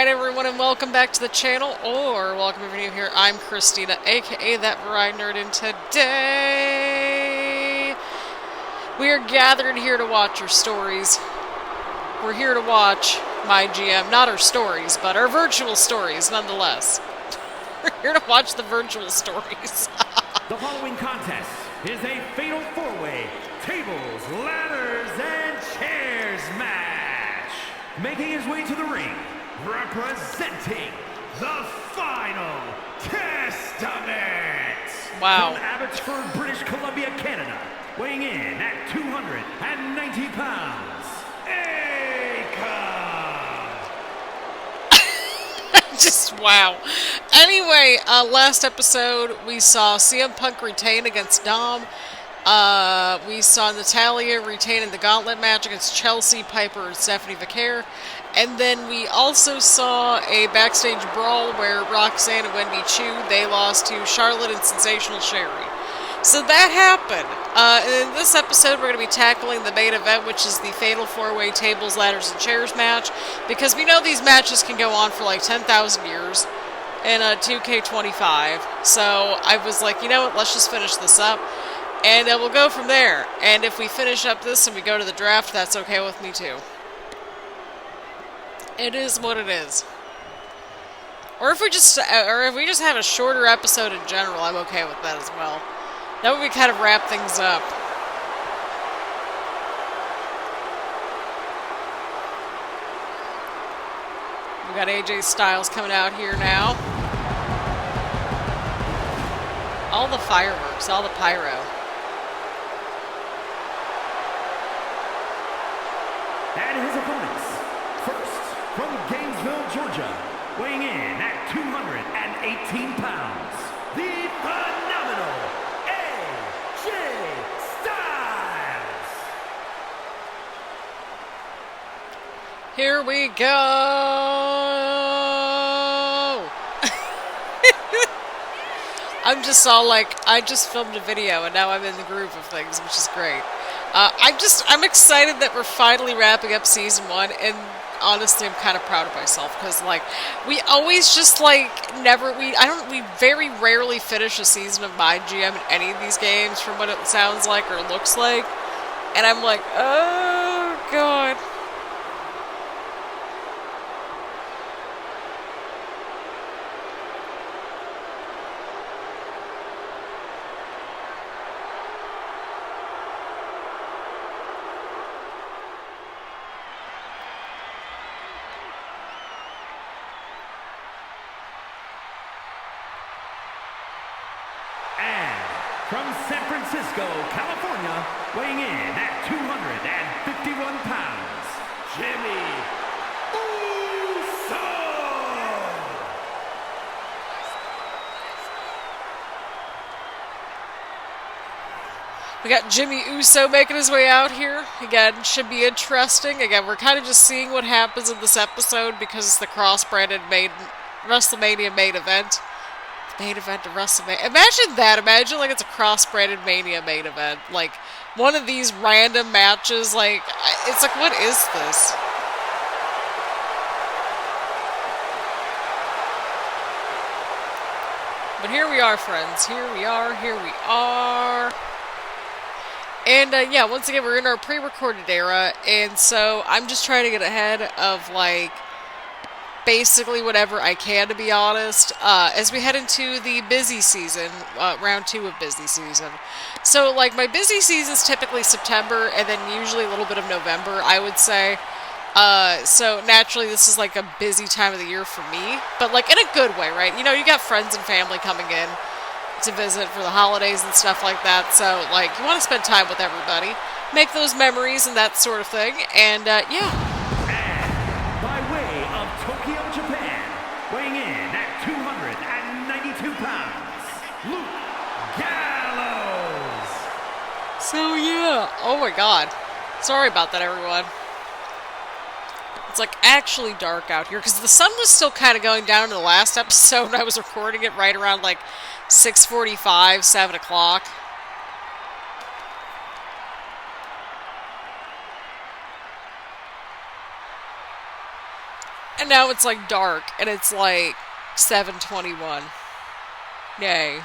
Alright everyone, and welcome back to the channel, or welcome if you're new here. I'm Christina, aka That Variety Nerd, and today we are gathered here to watch our stories. We're here to watch MyGM, not our stories, but our virtual stories nonetheless. We're here to watch the virtual stories. The following contest is a fatal four-way tables, ladders, and chairs match. Making his way to the ring, representing the Final Testament. Wow. From Abbotsford, British Columbia, Canada, weighing in at 290 pounds, Akam. Just wow. Anyway, last episode we saw CM Punk retain against Dom. We saw Natalya retain in the gauntlet match against Chelsea, Piper, and Stephanie Vicaire. And then we also saw a backstage brawl where Roxanne and Wendy Chu, they lost to Charlotte and Sensational Sherry. So that happened. And in this episode, we're going to be tackling the main event, which is the Fatal 4-Way Tables, Ladders, and Chairs match. Because we know these matches can go on for like 10,000 years in 2K25. So I was like, you know what, let's just finish this up. And we'll go from there. And if we finish up this and we go to the draft, that's okay with me too. It is what it is. Or if we just have a shorter episode in general, I'm okay with that as well. That would be kind of wrap things up. We got AJ Styles coming out here now. All the fireworks, all the pyro. And his opponents, first from Gainesville, Georgia, weighing in at 218 pounds, the phenomenal AJ Styles. Here we go! I'm just all like, I just filmed a video and now I'm in the groove of things, which is great. I'm excited that we're finally wrapping up season 1, and honestly, I'm kind of proud of myself, because, like, we always just, like, we very rarely finish a season of MyGM in any of these games, from what it sounds like or looks like, and I'm like, oh, God. From San Francisco, California, weighing in at 251 pounds, Jimmy Uso! We got Jimmy Uso making his way out here. Again, should be interesting. Again, we're kind of just seeing what happens in this episode because it's the cross-branded WrestleMania main event. Main event of WrestleMania. Imagine that. Imagine like it's a cross-branded Mania main event. Like one of these random matches. Like it's like, what is this? But here we are, friends. Here we are. Here we are. And yeah, once again, we're in our pre-recorded era, and so I'm just trying to get ahead of like basically whatever I can, to be honest, as we head into the busy season, round 2 of busy season. So, like, my busy season's typically September, and then usually a little bit of November, I would say. So, naturally, this is, like, a busy time of the year for me, but, like, in a good way, right? You know, you got friends and family coming in to visit for the holidays and stuff like that, so, like, you want to spend time with everybody, make those memories and that sort of thing, and, yeah. Weighing in at 292 pounds, Luke Gallows. So yeah, oh my god. Sorry about that, everyone. It's like actually dark out here, because the sun was still kind of going down in the last episode, and I was recording it right around like 6:45, 7 o'clock. And now it's like dark, and it's like 7:21. Yay.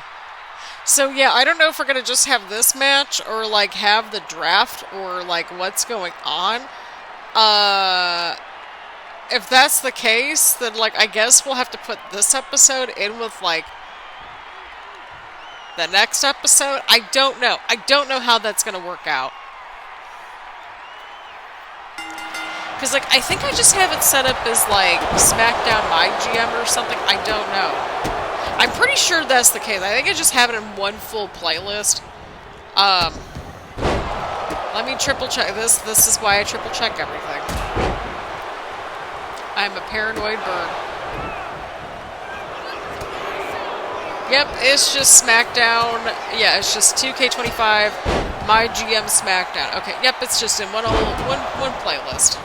So yeah, I don't know if we're gonna just have this match, or like have the draft, or like what's going on. If that's the case, then like I guess we'll have to put this episode in with like the next episode. I don't know. I don't know how that's gonna work out. Because, like, I think I just have it set up as, like, Smackdown MyGM or something. I don't know. I'm pretty sure that's the case. I think I just have it in one full playlist. Let me triple check this. This is why I triple check everything. I'm a paranoid bird. Yep, it's just Smackdown. Yeah, it's just 2K25 MyGM Smackdown. Okay, yep, it's just in one playlist.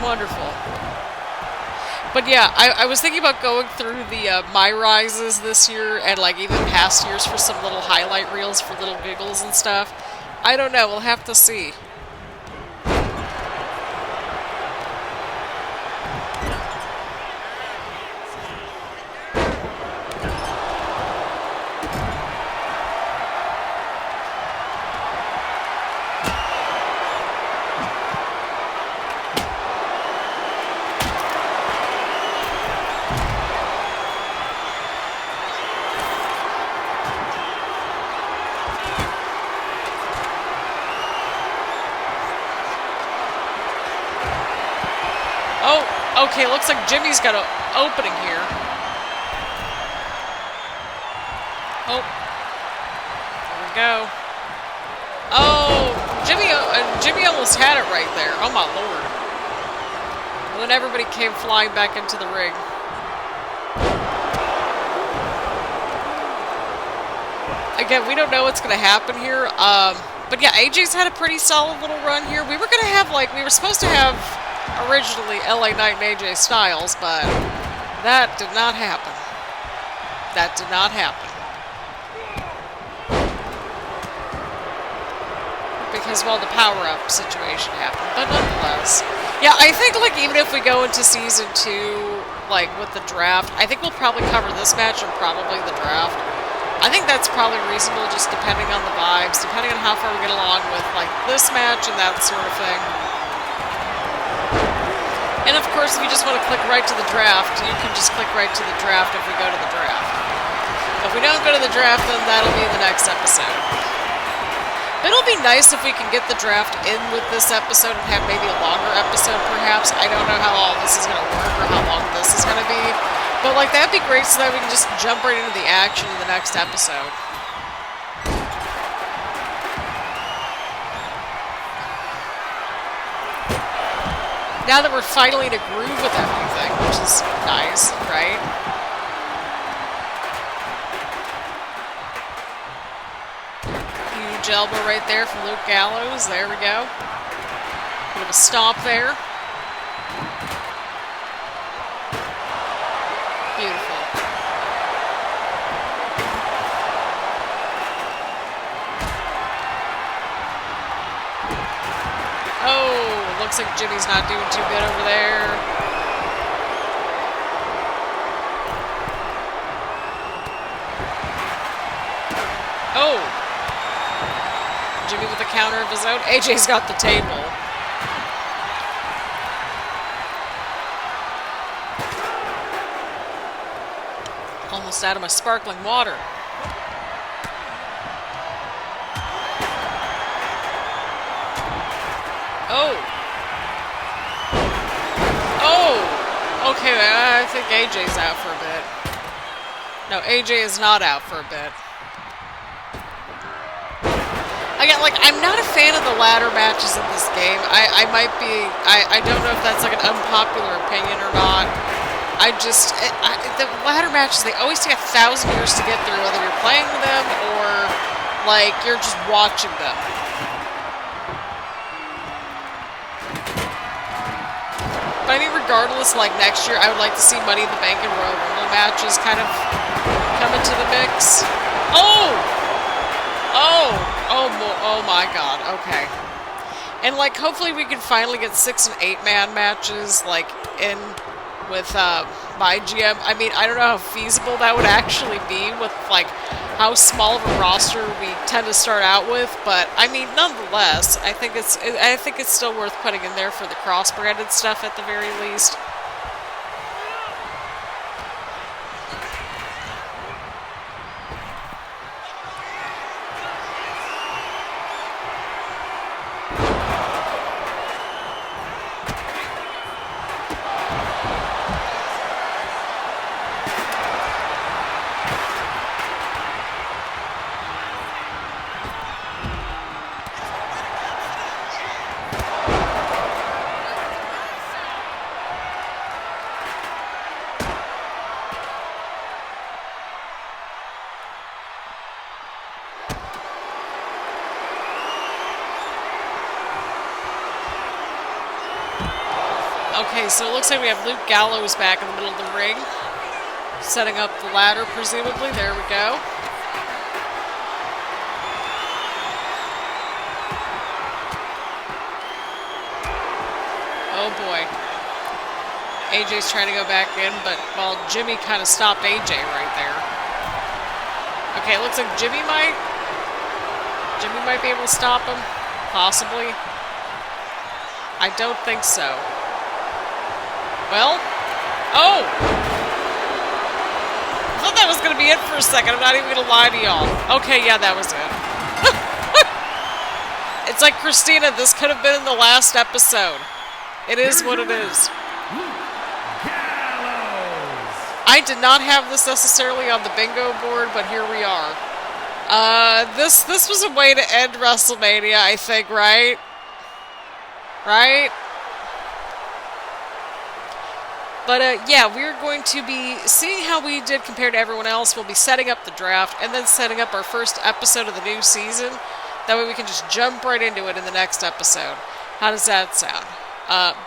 Wonderful. But yeah, I was thinking about going through the My Rises this year and like even past years for some little highlight reels for little giggles and stuff. I don't know, we'll have to see. Okay, looks like Jimmy's got an opening here. Oh. There we go. Oh, Jimmy almost had it right there. Oh my lord. And then everybody came flying back into the ring. Again, we don't know what's going to happen here. But yeah, AJ's had a pretty solid little run here. We were going to have, like, we were supposed to have originally LA Knight and AJ Styles, but that did not happen. That did not happen. Because, well, the power-up situation happened. But nonetheless. Yeah, I think, like, even if we go into Season 2, like, with the draft, I think we'll probably cover this match and probably the draft. I think that's probably reasonable, just depending on the vibes, depending on how far we get along with, like, this match and that sort of thing. And of course, if you just want to click right to the draft, you can just click right to the draft if we go to the draft. If we don't go to the draft, then that'll be the next episode. But it'll be nice if we can get the draft in with this episode and have maybe a longer episode, perhaps. I don't know how all this is going to work or how long this is going to be. But, like, that'd be great so that we can just jump right into the action in the next episode. Now that we're finally in a groove with everything, which is nice, right? Huge elbow right there from Luke Gallows. There we go. Bit of a stomp there. Beautiful. Oh! Looks like Jimmy's not doing too good over there. Oh! Jimmy with a counter of his own. AJ's got the table. Almost out of my sparkling water. Oh! Oh! Okay, I think AJ's out for a bit. No, AJ is not out for a bit. Again, like, I'm not a fan of the ladder matches in this game. I might be... I don't know if that's, like, an unpopular opinion or not. The ladder matches, they always take 1,000 years to get through, whether you're playing them or, like, you're just watching them. But I mean, regardless, like, next year, I would like to see Money in the Bank and Royal Rumble matches kind of come into the mix. Oh! Oh! Oh my god, okay. And like, hopefully we can finally get 6 and 8 man matches, like, in with MyGM. I mean, I don't know how feasible that would actually be with like how small of a roster we tend to start out with, but I mean, nonetheless, I think it's still worth putting in there for the cross-branded stuff at the very least. Okay, so it looks like we have Luke Gallows back in the middle of the ring, setting up the ladder, presumably. There we go. Oh boy. AJ's trying to go back in, but, well, Jimmy kind of stopped AJ right there. Okay, it looks like Jimmy might be able to stop him. Possibly. I don't think so. Well, oh! I thought that was going to be it for a second. I'm not even going to lie to y'all. Okay, yeah, that was it. It's like, Christina, this could have been in the last episode. It is what it is. I did not have this necessarily on the bingo board, but here we are. This was a way to end WrestleMania, I think, right? Right? But, yeah, we're going to be seeing how we did compared to everyone else. We'll be setting up the draft and then setting up our first episode of the new season. That way we can just jump right into it in the next episode. How does that sound?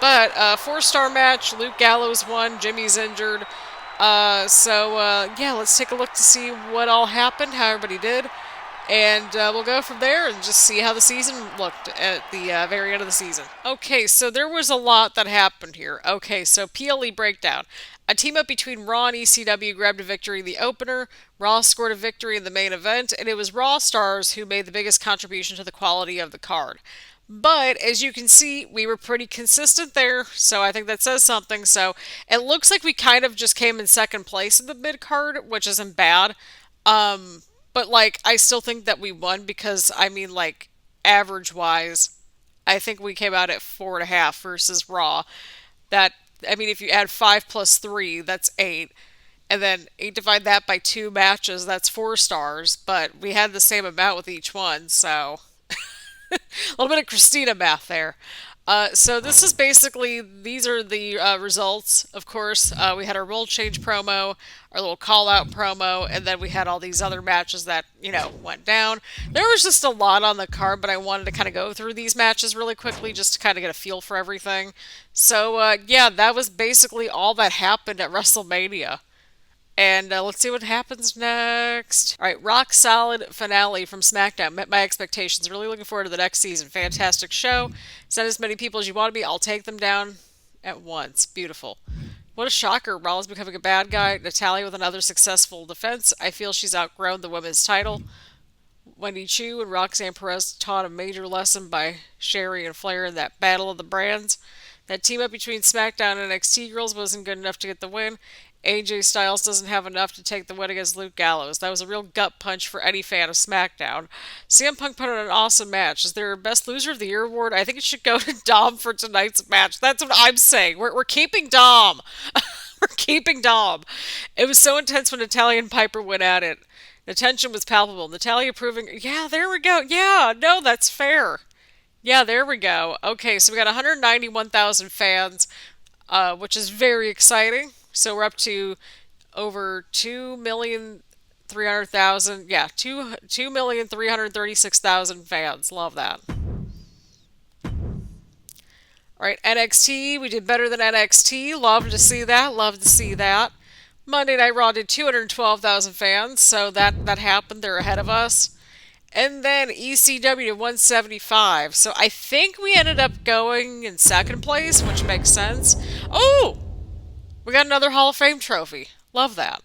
But 4-star match. Luke Gallows won. Jimmy's injured. Yeah, let's take a look to see what all happened, how everybody did. And we'll go from there and just see how the season looked at the very end of the season. Okay, so there was a lot that happened here. Okay, so PLE breakdown. A team-up between Raw and ECW grabbed a victory in the opener. Raw scored a victory in the main event, and it was Raw stars who made the biggest contribution to the quality of the card. But, as you can see, we were pretty consistent there, so I think that says something. So, it looks like we kind of just came in second place in the mid-card, which isn't bad. But, like, I still think that we won because, I mean, like, average-wise, I think we came out at 4.5 versus Raw. That, I mean, if you add 5 plus 3, that's 8. And then 8 divide that by 2 matches, that's 4 stars. But we had the same amount with each one, so... A little bit of Christina math there. So this is basically, these are the results, of course. We had our role change promo, our little call-out promo, and then we had all these other matches that, you know, went down. There was just a lot on the card, but I wanted to kind of go through these matches really quickly just to kind of get a feel for everything. So, yeah, that was basically all that happened at WrestleMania. And let's see what happens next. All right, rock solid finale from SmackDown. Met my expectations. Really looking forward to the next season. Fantastic show. Send as many people as you want to be. I'll take them down at once. Beautiful. What a shocker. Rollins becoming a bad guy. Natalya with another successful defense. I feel she's outgrown the women's title. Wendy Chu and Roxanne Perez taught a major lesson by Sherry and Flair in that battle of the brands. That team up between SmackDown and NXT girls wasn't good enough to get the win. AJ Styles doesn't have enough to take the win against Luke Gallows. That was a real gut punch for any fan of SmackDown. CM Punk put on an awesome match. Is there a Best Loser of the Year award? I think it should go to Dom for tonight's match. That's what I'm saying. We're keeping Dom. We're keeping Dom. It was so intense when Natalya and Piper went at it. The tension was palpable. Natalya proving, yeah, there we go. Yeah, no, that's fair. Yeah, there we go. Okay, so we got 191,000 fans, which is very exciting. So we're up to over 2,300,000. Yeah, 2,336,000 fans. Love that. All right, NXT. We did better than NXT. Love to see that. Love to see that. Monday Night Raw did 212,000 fans, so that happened. They're ahead of us. And then ECW to 175. So I think we ended up going in second place, which makes sense. Oh! We got another Hall of Fame trophy. Love that.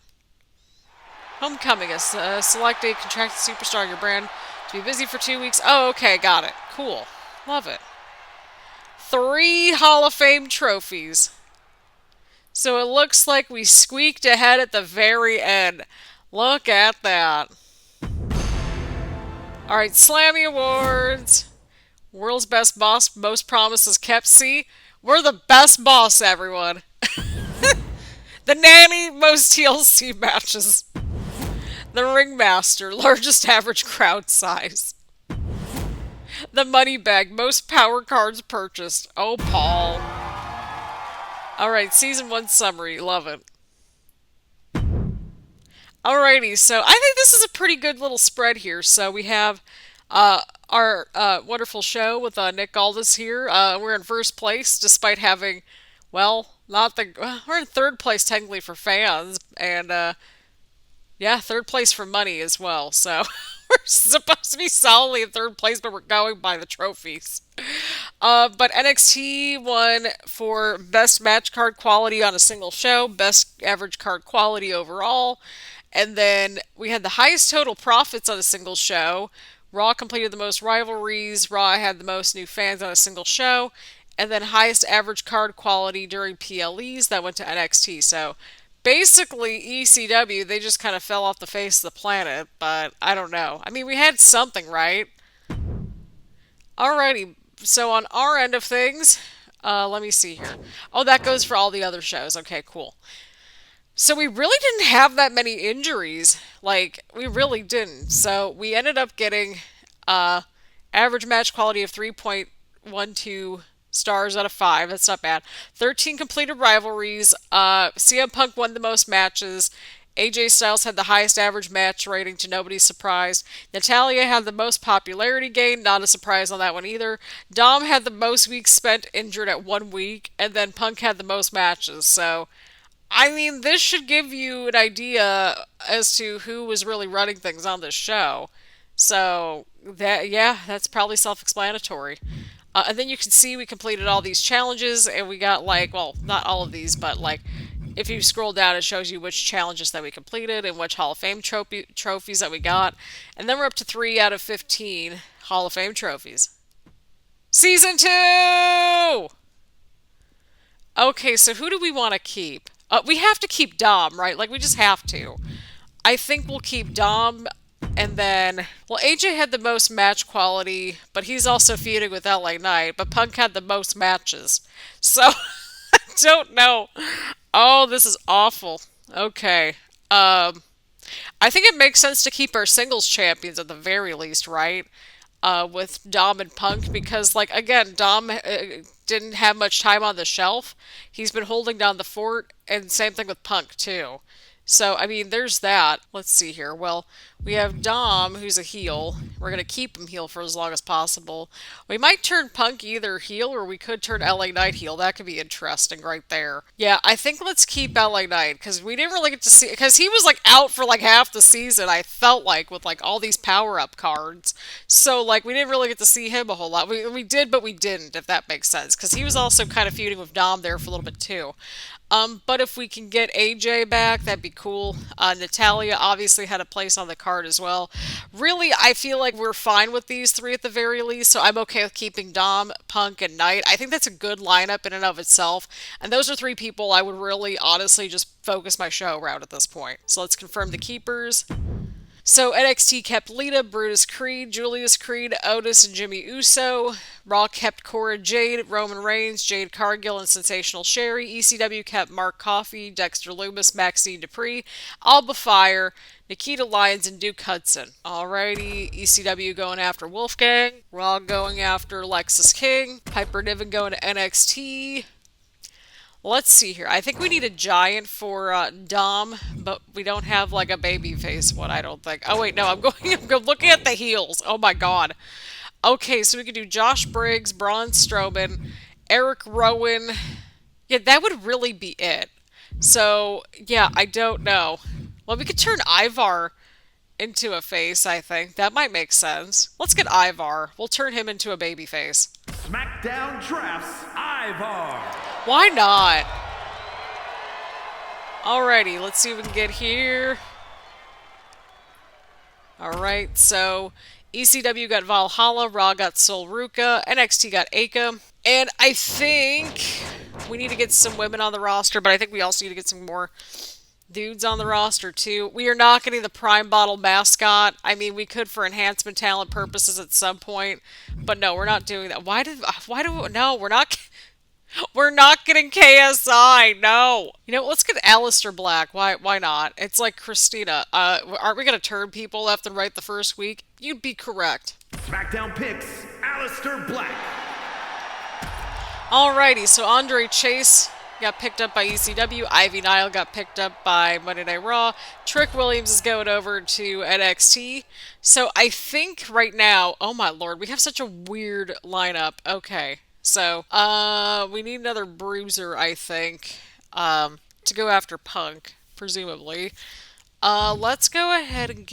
Homecoming is select a contracted superstar in your brand to be busy for 2 weeks. Oh, okay, got it. Cool. Love it. 3 Hall of Fame trophies. So it looks like we squeaked ahead at the very end. Look at that. Alright, Slammy Awards. World's Best Boss, Most Promises Kept. See, we're the best boss, everyone. The Nanny, most TLC matches. The Ringmaster, largest average crowd size. The Money Bag, most power cards purchased. Oh, Paul. Alright, Season 1 summary. Love it. Alrighty, so I think this is a pretty good little spread here. So we have our wonderful show with Nick Aldis here. We're in first place despite having, well, not the. We're in third place technically for fans, and yeah, third place for money as well. So we're supposed to be solidly in third place, but we're going by the trophies. But NXT won for best match card quality on a single show, best average card quality overall, and then we had the highest total profits on a single show. Raw completed the most rivalries. Raw had the most new fans on a single show, and then highest average card quality during PLEs that went to NXT. So basically, ECW, they just kind of fell off the face of the planet, but I don't know. I mean, we had something, right? Alrighty, so on our end of things, let me see here. Oh, that goes for all the other shows. Okay, cool. So we really didn't have that many injuries. Like, we really didn't. So we ended up getting uh, average match quality of 3.12 stars out of 5. That's not bad. 13 completed rivalries. CM Punk won the most matches. AJ Styles had the highest average match rating to nobody's surprise. Natalia had the most popularity gain, not a surprise on that one either. Dom had the most weeks spent injured at 1 week, and then Punk had the most matches. So, I mean, this should give you an idea as to who was really running things on this show. So, that, yeah, that's probably self-explanatory. And then you can see we completed all these challenges, and we got like, well, not all of these, but like, if you scroll down, it shows you which challenges that we completed and which Hall of Fame trophies that we got. And then we're up to 3 out of 15 Hall of Fame trophies. Season 2! Okay, so who do we want to keep? We have to keep Dom, right? Like, we just have to. I think we'll keep Dom, and then, well, AJ had the most match quality, but he's also feuding with LA Knight, but Punk had the most matches. So, I don't know. Oh, this is awful. Okay. I think it makes sense to keep our singles champions at the very least, right? With Dom and Punk, because, like, again, Dom didn't have much time on the shelf. He's been holding down the fort, and same thing with Punk, too. So, I mean, there's that. Let's see here. Well, we have Dom, who's a heel. We're going to keep him heel for as long as possible. We might turn Punk either heel, or we could turn LA Knight heel. That could be interesting right there. Yeah, I think let's keep LA Knight, because we didn't really get to see... Because he was, like, out for, like, half the season, I felt like, with, like, all these power-up cards. So, like, we didn't really get to see him a whole lot. We did, but we didn't, if that makes sense. Because he was also kind of feuding with Dom there for a little bit, too. But if we can get AJ back, that'd be cool. Natalia obviously had a place on the card as well. Really, I feel like we're fine with these 3 at the very least, so I'm okay with keeping Dom, Punk, and Knight. I think that's a good lineup in and of itself, and those are 3 people I would really, honestly, just focus my show around at this point. So let's confirm the keepers. So NXT kept Lita, Brutus Creed, Julius Creed, Otis, and Jimmy Uso. Raw kept Cora Jade, Roman Reigns, Jade Cargill, and Sensational Sherry. ECW kept Mark Coffey, Dexter Loomis, Maxine Dupree, Alba Fire, Nikita Lyons, and Duke Hudson. Alrighty, ECW going after Wolfgang. Raw going after Lexis King. Piper Niven going to NXT. Let's see here. I think we need a giant for Dom, but we don't have like a baby face one, I don't think. Oh wait, no, I'm looking at the heels. Oh my god. Okay, so we could do Josh Briggs, Braun Strowman, Eric Rowan. Yeah, that would really be it. So, yeah, I don't know. Well, we could turn Ivar into a face, I think. That might make sense. Let's get Ivar. We'll turn him into a baby face. Smackdown drafts Ivar. Why not? Alrighty, let's see what we can get here. Alright, so ECW got Valhalla, Raw got Sol Ruka, NXT got Akam, and I think we need to get some women on the roster, but I think we also need to get some more dudes on the roster too. We are not getting the Prime Bottle mascot. I mean, we could for enhancement talent purposes at some point, but no, we're not doing that. No, we're not getting KSI. No. You know, let's get Aleister Black. Why not? It's like Christina. Aren't we going to turn people left and right the first week? You'd be correct. SmackDown picks Aleister Black. Alrighty, so Andre Chase got picked up by ECW. Ivy Nile got picked up by Monday Night Raw. Trick Williams is going over to NXT. So I think right now, oh my lord, we have such a weird lineup. Okay. So, we need another bruiser, I think, to go after Punk, presumably. Let's go ahead and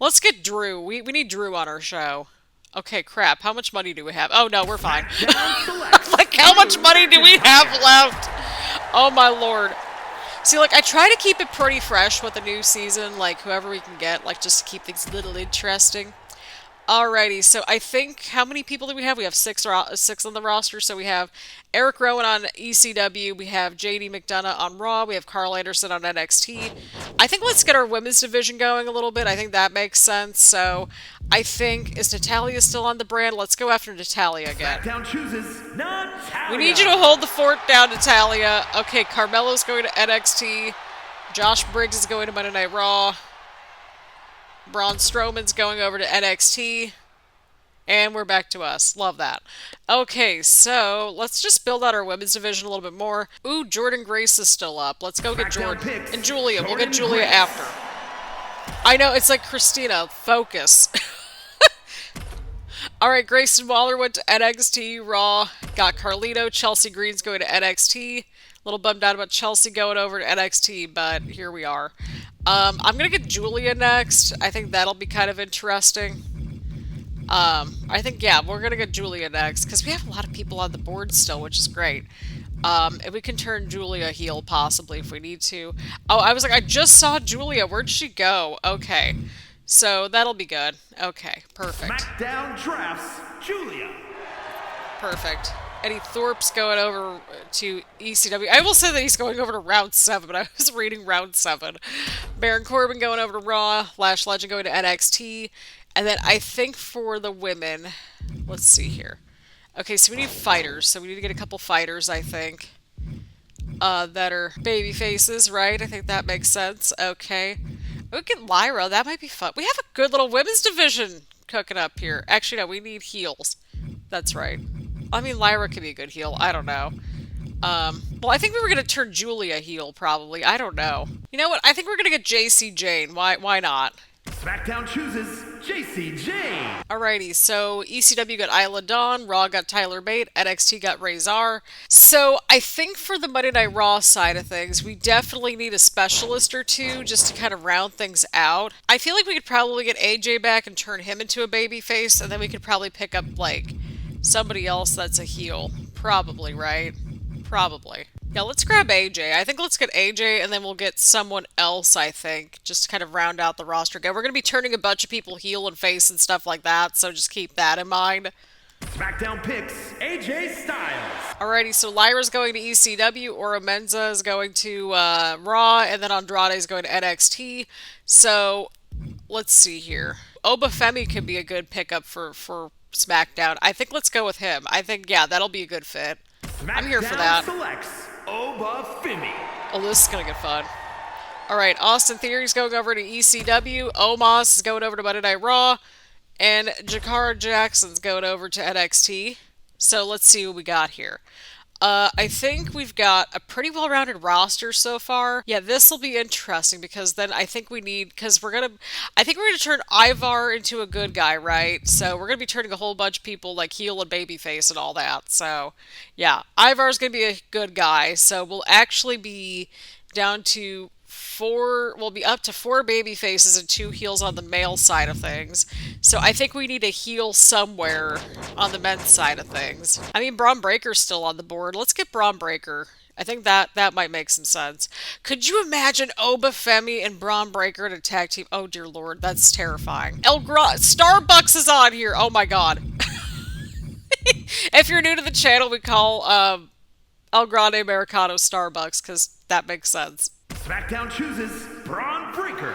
let's get Drew. We need Drew on our show. Okay, crap. How much money do we have? Oh, no, we're fine. Like, how much money do we have left? Oh, my lord. See, like, I try to keep it pretty fresh with the new season, like, whoever we can get, like, just to keep things a little interesting. Alrighty, so I think, how many people do we have? We have six on the roster. So we have Eric Rowan on ECW, we have JD McDonough on Raw, we have Carl Anderson on NXT. I think let's get our women's division going a little bit. I think that makes sense. So I think, is Natalya still on the brand? Let's go after Natalya again. SmackDown chooses Natalya. We need you to hold the fort down, Natalya. Okay, Carmelo's going to NXT. Josh Briggs is going to Monday Night Raw. Braun Strowman's going over to NXT. And we're back to us. Love that. Okay, so let's just build out our women's division a little bit more. Ooh, Jordan Grace is still up. Let's go get Jordan. And Julia. We'll get Julia after. I know, it's like Christina. Focus. Alright, Grayson Waller went to NXT. Raw. Got Carlito. Chelsea Green's going to NXT. A little bummed out about Chelsea going over to NXT, but here we are. I'm going to get Julia next. I think that'll be kind of interesting. I think, yeah, we're going to get Julia next, because we have a lot of people on the board still, which is great. And we can turn Julia heel, possibly, if we need to. Oh, I was like, I just saw Julia. Where'd she go? Okay. So, that'll be good. Okay, perfect. SmackDown drafts Julia. Perfect. Eddie Thorpe's going over to ECW. I will say that he's going over to Round 7, but I was reading Round 7. Baron Corbin going over to Raw. Lash Legend going to NXT. And then I think for the women, let's see here. Okay, so we need fighters. So we need to get a couple fighters, I think, that are baby faces, right? I think that makes sense. Okay. We get Lyra. That might be fun. We have a good little women's division cooking up here. Actually, no, we need heels. That's right. I mean, Lyra could be a good heel. I don't know. Well, I think we were going to turn Julia heel, probably. I don't know. You know what? I think we're going to get JC Jane. Why not? SmackDown chooses JC Jane. Alrighty, so ECW got Isla Dawn, Raw got Tyler Bate, NXT got Razor. So I think for the Monday Night Raw side of things, we definitely need a specialist or two just to kind of round things out. I feel like we could probably get AJ back and turn him into a babyface, and then we could probably pick up, like, somebody else that's a heel. Probably, right? Probably. Yeah, let's grab AJ. I think let's get AJ, and then we'll get someone else, I think, just to kind of round out the roster again. We're going to be turning a bunch of people heel and face and stuff like that, so just keep that in mind. SmackDown picks AJ Styles. Alrighty, so Lyra's going to ECW, Ora Menza is going to Raw, and then Andrade is going to NXT. So, let's see here. Oba Femi could be a good pickup for SmackDown. I think let's go with him. I think, yeah, that'll be a good fit. I'm here for that. Selects Oba Femi. Oh, this is going to get fun. Alright, Austin Theory's going over to ECW. Omos is going over to Monday Night Raw. And Jakara Jackson's going over to NXT. So let's see what we got here. I think we've got a pretty well-rounded roster so far. Yeah, this will be interesting because then I think we need, because I think we're gonna turn Ivar into a good guy, right? So we're gonna be turning a whole bunch of people like heel and babyface and all that. So yeah, Ivar's gonna be a good guy. So we'll actually be down to will be up to 4 baby faces and 2 heels on the male side of things. So I think we need a heel somewhere on the men's side of things. I mean, Braun Breaker's still on the board. Let's get Braun Breaker. I think that might make some sense. Could you imagine Oba Femi and Braun Breaker in a tag team? Oh dear lord, that's terrifying. Starbucks is on here. Oh my god. If you're new to the channel, we call El Grande Americano Starbucks because that makes sense. SmackDown chooses Braun Breaker.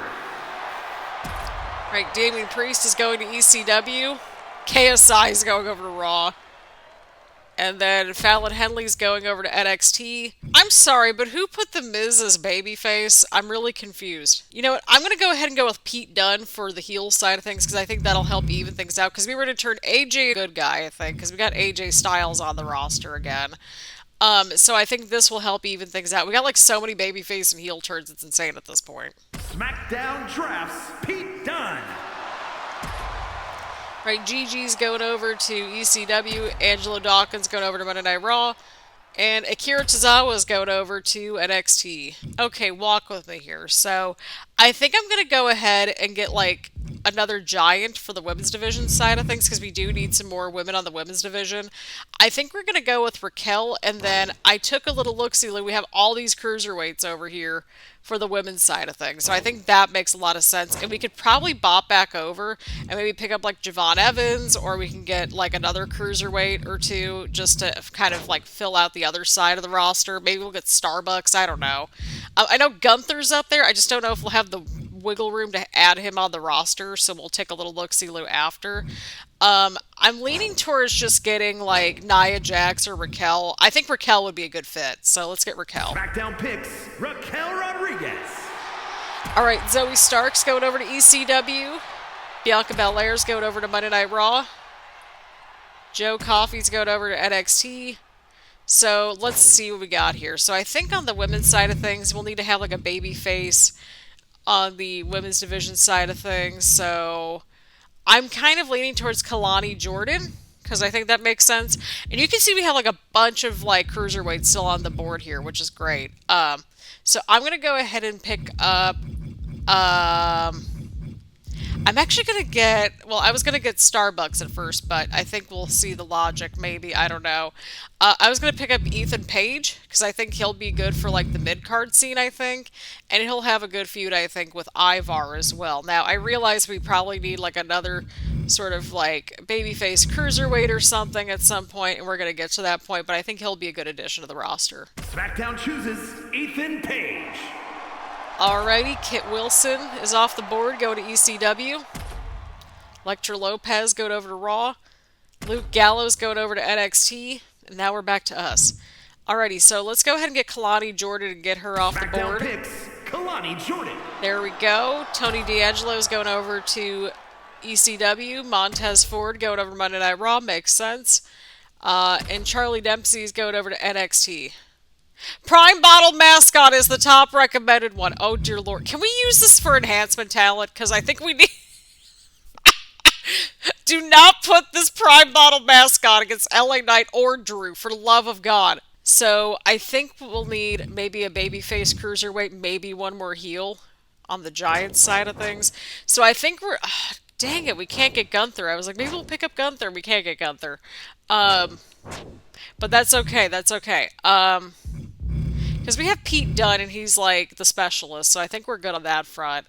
Right, Damian Priest is going to ECW. KSI is going over to Raw. And then Fallon Henley's going over to NXT. I'm sorry, but who put The Miz as babyface? I'm really confused. You know what? I'm going to go ahead and go with Pete Dunne for the heel side of things because I think that'll help even things out. Because we were going to turn AJ a good guy, I think, because we got AJ Styles on the roster again. So I think this will help even things out. We got like so many babyface and heel turns, it's insane at this point. SmackDown drafts Pete Dunne. Right, Gigi's going over to ECW, Angelo Dawkins going over to Monday Night Raw, and Akira Tozawa's going over to NXT. Okay, walk with me here. So, I think I'm going to go ahead and get, like, another giant for the women's division side of things, because we do need some more women on the women's division. I think we're going to go with Raquel, and then I took a little look-see. We have all these cruiserweights over here for the women's side of things. So I think that makes a lot of sense. And we could probably bop back over and maybe pick up like Javon Evans, or we can get like another cruiserweight or two just to kind of like fill out the other side of the roster. Maybe we'll get Starbucks. I don't know. I know Gunther's up there. I just don't know if we'll have the wiggle room to add him on the roster. So we'll take a little look-see-loo after. I'm leaning towards just getting like Nia Jax or Raquel. I think Raquel would be a good fit, so let's get Raquel. SmackDown picks Raquel Rodriguez. All right, Zoe Stark's going over to ECW. Bianca Belair's going over to Monday Night Raw. Joe Coffey's going over to NXT. So let's see what we got here. So I think on the women's side of things, we'll need to have like a baby face on the women's division side of things. So I'm kind of leaning towards Kalani Jordan because I think that makes sense. And you can see we have like a bunch of like cruiserweights still on the board here, which is great. So I'm going to go ahead and pick up I'm actually going to get, well, I was going to get Starbucks at first, but I think we'll see the logic, maybe. I don't know. I was going to pick up Ethan Page, because I think he'll be good for, like, the mid-card scene, I think. And he'll have a good feud, I think, with Ivar as well. Now, I realize we probably need, like, another sort of, like, babyface cruiserweight or something at some point, and we're going to get to that point, but I think he'll be a good addition to the roster. SmackDown chooses Ethan Page. Alrighty, Kit Wilson is off the board, going to ECW. Elektra Lopez going over to Raw. Luke Gallows going over to NXT. And now we're back to us. Alrighty, so let's go ahead and get Kalani Jordan and get her off the board. Picks Kalani Jordan. There we go. Tony D'Angelo is going over to ECW. Montez Ford going over to Monday Night Raw. Makes sense. And Charlie Dempsey is going over to NXT. Prime Bottle Mascot is the top recommended one. Oh, dear Lord. Can we use this for enhancement talent? Because I think we need... Do not put this Prime Bottle Mascot against LA Knight or Drew, for the love of God. So, I think we'll need maybe a babyface cruiserweight, maybe one more heel on the Giants side of things. So, I think we're... dang it, we can't get Gunther. I was like, maybe we'll pick up Gunther. We can't get Gunther. But that's okay. That's okay. Because we have Pete Dunne, and he's, like, the specialist, so I think we're good on that front.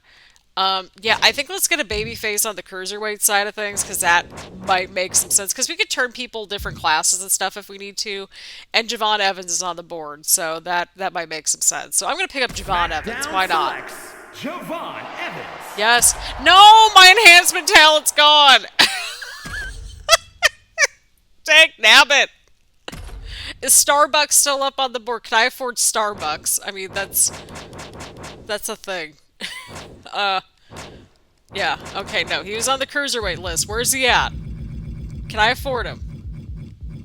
Yeah, I think let's get a babyface on the cruiserweight side of things, because that might make some sense. Because we could turn people different classes and stuff if we need to. And Javon Evans is on the board, so that might make some sense. So I'm going to pick up Javon Evans. Why not? Javon Evans. Yes. No, my enhancement talent's gone. Dang, nabbit. Is Starbucks still up on the board? Can I afford Starbucks? I mean, that's a thing. Yeah, okay, no, he was on the cruiserweight list. Where's he at? Can I afford him?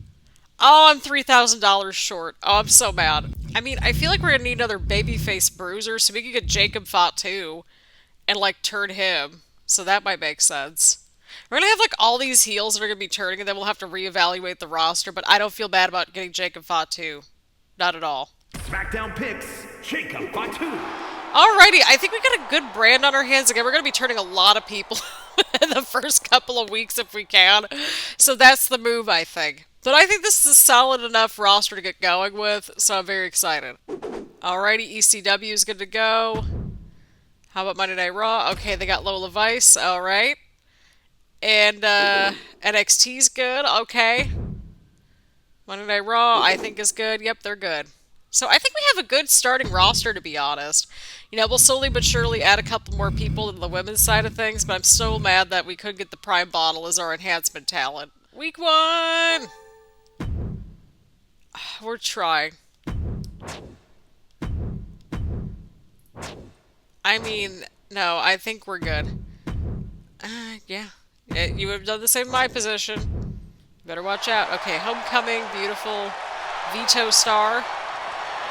Oh, I'm $3,000 short. Oh, I'm so mad. I mean, I feel like we're gonna need another babyface bruiser, so we could get Jacob Fatu and, like, turn him. So that might make sense. We're gonna have, like, all these heels that are gonna be turning, and then we'll have to reevaluate the roster, but I don't feel bad about getting Jacob Fatu. Not at all. SmackDown picks Jacob Fatu. Alrighty, I think we got a good brand on our hands again. We're going to be turning a lot of people in the first couple of weeks if we can. So that's the move, I think. But I think this is a solid enough roster to get going with, so I'm very excited. Alrighty, ECW is good to go. How about Monday Night Raw? Okay, they got Lola Vice. Alright. And NXT's good. Okay. Monday Night Raw, I think, is good. Yep, they're good. So I think we have a good starting roster, to be honest. You know, we'll slowly but surely add a couple more people to the women's side of things, but I'm so mad that we couldn't get the Prime Bottle as our enhancement talent. Week 1! We're trying. I mean, no, I think we're good. Yeah. You would have done the same in my position. Better watch out. Okay, Homecoming, beautiful. Veto Star,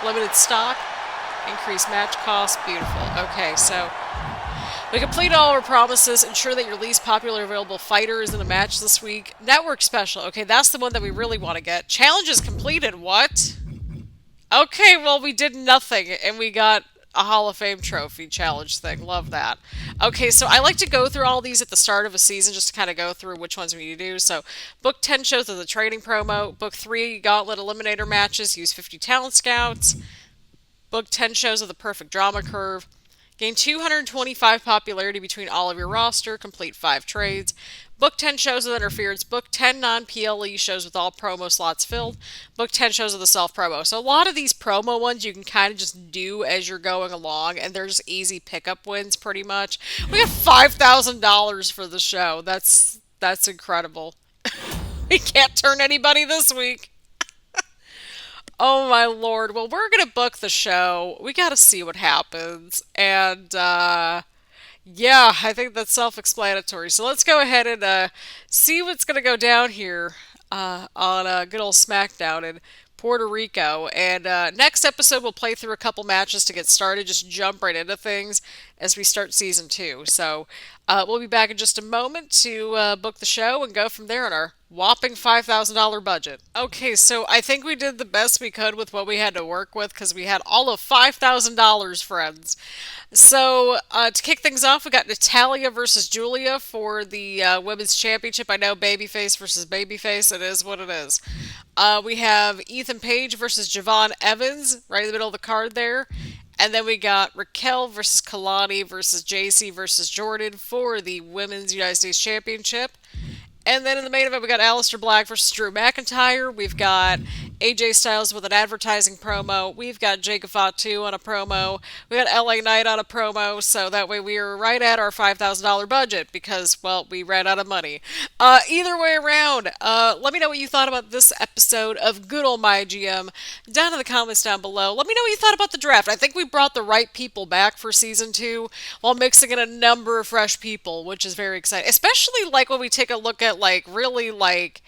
limited stock, increased match cost, beautiful. Okay, so we complete all our promises. Ensure that your least popular available fighter is in a match this week. Network special. Okay, that's the one that we really want to get. Challenges completed. What? Okay, well, we did nothing, and we got a Hall of Fame trophy challenge thing. Love that. Okay, so I like to go through all these at the start of a season just to kind of go through which ones we need to do. So, book 10 shows of the training promo. Book 3 Gauntlet Eliminator matches. Use 50 talent scouts. Book 10 shows of the perfect drama curve. Gain 225 popularity between all of your roster. Complete 5 trades. Book 10 shows with interference. Book 10 non-PLE shows with all promo slots filled. Book 10 shows of the self-promo. So a lot of these promo ones you can kind of just do as you're going along, and they're just easy pickup wins pretty much. We got $5,000 for the show. That's incredible. We can't turn anybody this week. Oh my lord. Well, we're gonna book the show. We gotta see what happens. And, yeah, I think that's self explanatory. So let's go ahead and see what's gonna go down here on good old Smackdown in Puerto Rico. And next episode, we'll play through a couple matches to get started, just jump right into things as we start season 2. So we'll be back in just a moment to book the show and go from there on our whopping $5,000 budget. Okay, so I think we did the best we could with what we had to work with because we had all of $5,000, friends. So to kick things off, we got Natalia versus Julia for the women's championship. I know babyface versus babyface. It is what it is. We have Ethan Page versus Javon Evans right in the middle of the card there. And then we got Raquel versus Kalani versus JC versus Jordan for the Women's United States Championship. And then in the main event, we got Aleister Black versus Drew McIntyre. We've got AJ Styles with an advertising promo. We've got Jacob Fatu on a promo. We got LA Knight on a promo. So that way we are right at our $5,000 budget because, well, we ran out of money. Either way around, let me know what you thought about this episode of good old MyGM down in the comments down below. Let me know what you thought about the draft. I think we brought the right people back for season 2 while mixing in a number of fresh people, which is very exciting. Especially like when we take a look at like really like,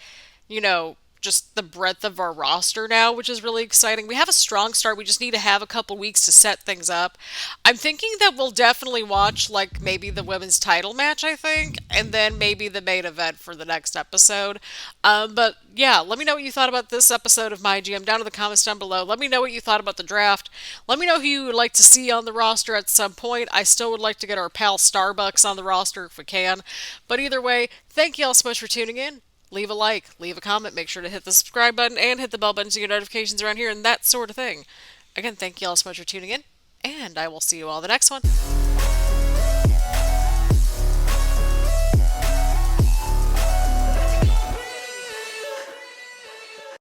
you know, just the breadth of our roster now, which is really exciting. We have a strong start. We just need to have a couple weeks to set things up. I'm thinking that we'll definitely watch like maybe the women's title match, I think, and then maybe the main event for the next episode. But yeah, let me know what you thought about this episode of MyGM down in the comments down below. Let me know what you thought about the draft. Let me know who you would like to see on the roster at some point. I still would like to get our pal Starbucks on the roster if we can. But either way, thank you all so much for tuning in. Leave a like, leave a comment, make sure to hit the subscribe button and hit the bell button to get notifications around here and that sort of thing. Again, thank you all so much for tuning in, and I will see you all the next one.